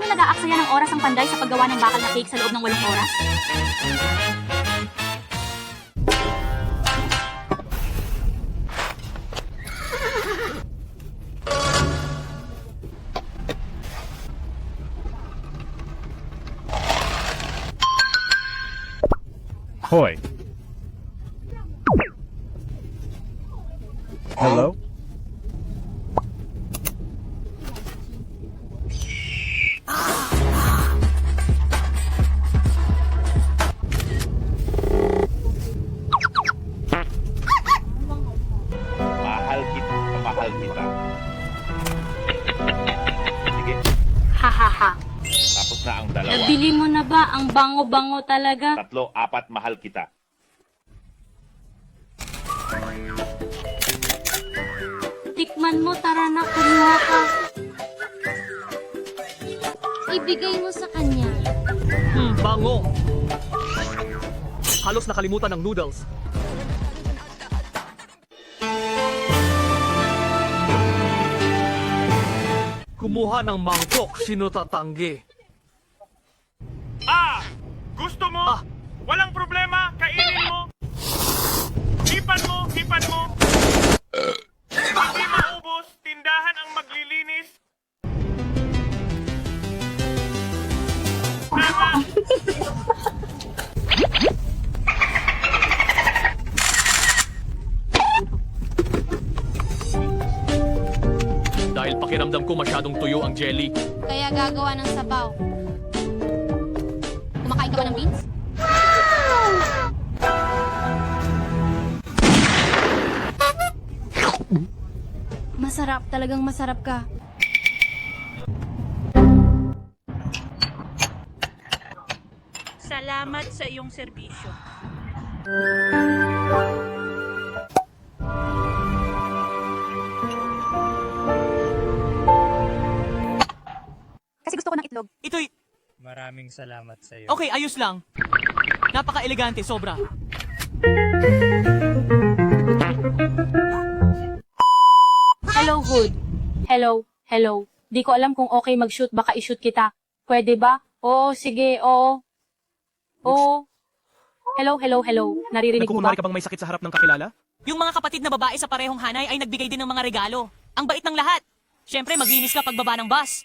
bang nag-aaksaya ng oras ang panday sa paggawa ng bakal na cake sa loob ng 8 oras? Hoy. Hello? Mahal kita. Sige, Hahaha. tapos na ang dalawa. Nabili mo na ba? Ang bango-bango talaga. 3, 4, mahal kita. Tikman mo, tara na, kumuha ka. Ibigay mo sa kanya. Bango! Halos nakalimutan ng noodles. Kumuha ng mangkok, sino tatanggi? Gusto mo? Walang problema, kainin mo. Hipan mo, hipan mo. Hindi maubos, tindahan ang maglilinis. Tama. Dahil pakiramdam ko masyadong tuyo ang jelly. Kaya gagawa ng sabaw. Kumakain ka ba ng beans? Masarap, talagang masarap ka. Salamat sa iyong serbisyo. Kasi gusto ko ng itlog. Ito'y... Maraming salamat sa iyo. Okay, ayos lang. Napaka-elegante, sobra. Hello, Hood. Hello. Di ko alam kung okay mag-shoot, baka i-shoot kita. Pwede ba? Oo, sige, oo. Oo. Hello. Naririnig mo ba? Nagkukunwari ka bang may sakit sa harap ng kakilala? Yung mga kapatid na babae sa parehong hanay ay nagbigay din ng mga regalo. Ang bait ng lahat. Siyempre, maglinis ka pagbaba ng bus.